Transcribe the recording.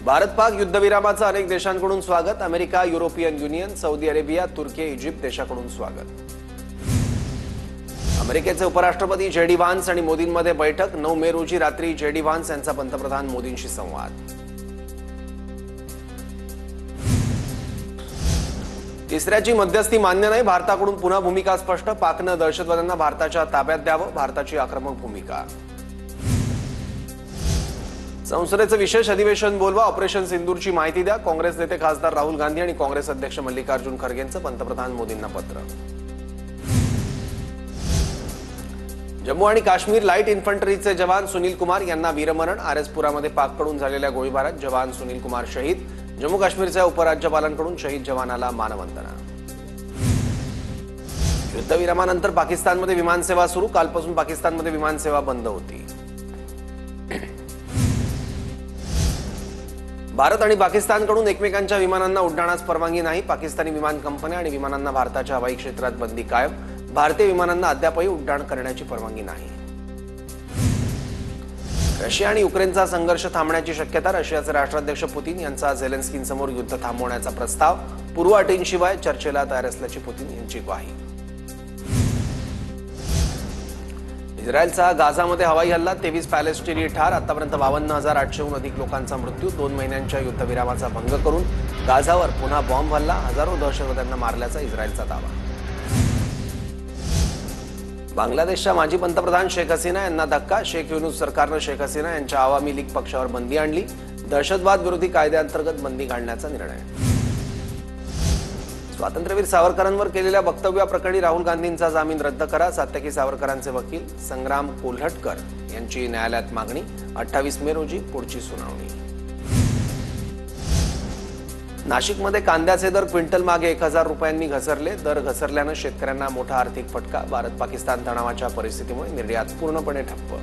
भारत-पाक युद्धविरामाचं अनेक देशांकडून स्वागत। America, European Union, Saudi Arabia, तुर्की, इजिप्त देशाकडून स्वागत। अमेरिकेचे उपराष्ट्रपती जेडी व्हान्स आणि मोदींमध्ये बैठक। 9 मे रोजी रात्री जेडी व्हान्स यांचा पंतप्रधान मोदींशी संवाद। तिसऱ्याची मध्यस्थी मान्य नाही, भारताकडून पुन्हा भूमिका स्पष्ट। पाकनं दहशतवाद्यांना भारताच्या ताब्यात द्यावं, भारताची आक्रमक भूमिका। संसदेचं विशेष अधिवेशन बोलवा, ऑपरेशन सिंदूरची माहिती द्या। काँग्रेस नेते खासदार राहुल गांधी आणि काँग्रेस अध्यक्ष मल्लिकार्जुन खरगेंचं पंतप्रधान मोदींना पत्र। जम्मू आणि काश्मीर लाईट इन्फंट्रीचे जवान सुनील कुमार यांना वीरमरण। आरएसपुरामध्ये पाककडून झालेल्या गोळीबारात जवान सुनील कुमार शहीद। जम्मू काश्मीरच्या उपराज्यपालांकडून शहीद जवानाला मानवंदना। युद्धविरामानंतर पाकिस्तानमध्ये विमानसेवा सुरू। कालपासून पाकिस्तानमध्ये विमानसेवा बंद होती। भारत आणि पाकिस्तानकडून एकमेकांच्या विमानांना उड्डाणास परवानगी नाही। पाकिस्तानी विमान कंपन्या आणि विमानांना भारताच्या हवाई क्षेत्रात बंदी कायम। भारतीय विमानांना अद्यापही उड्डाण करण्याची परवानगी नाही। रशिया आणि युक्रेनचा संघर्ष थांबण्याची शक्यता। रशियाचे राष्ट्राध्यक्ष पुतीन यांचा झेलेन्स्कींसमोर युद्ध थांबवण्याचा प्रस्ताव। पूर्व अटींशिवाय चर्चेला तयार असल्याची पुतीन यांची ग्वाही। इस्रायलचा गाझामध्ये हवाई हल्ला, 23 पॅलेस्टिनी ठार। आतापर्यंत 52,800हून अधिक लोकांचा मृत्यू। 2 महिन्यांच्या युद्धविरामाचा भंग करून गाझावर पुन्हा बॉम्ब हल्ला, हजारो दहशतवाद्यांना मारल्याचा इस्रायलचा दावा। बांगलादेशच्या माजी पंतप्रधान शेख हसीना यांना धक्का। शेख युनूस सरकारनं शेख हसीना यांच्या आवामी लीग पक्षावर बंदी आणली। दहशतवाद विरोधी कायद्याअंतर्गत बंदी घालण्याचा निर्णय। स्वातंत्र्यवीर सावरकरांवर केलेल्या वक्तव्याप्रकरणी राहुल गांधींचा जामीन रद्द करा। सात्यकी सावरकरांचे वकील संग्राम कोल्हटकर यांची न्यायालयात मागणी। 28 मे रोजी पुढची सुनावणी। नाशिकमध्ये कांद्याचे दर क्विंटल मागे 1000 रुपयांनी घसरले। दर घसरल्यानं शेतकऱ्यांना मोठा आर्थिक फटका। भारत पाकिस्तान तणावाच्या परिस्थितीमुळे निर्यात पूर्णपणे ठप्प।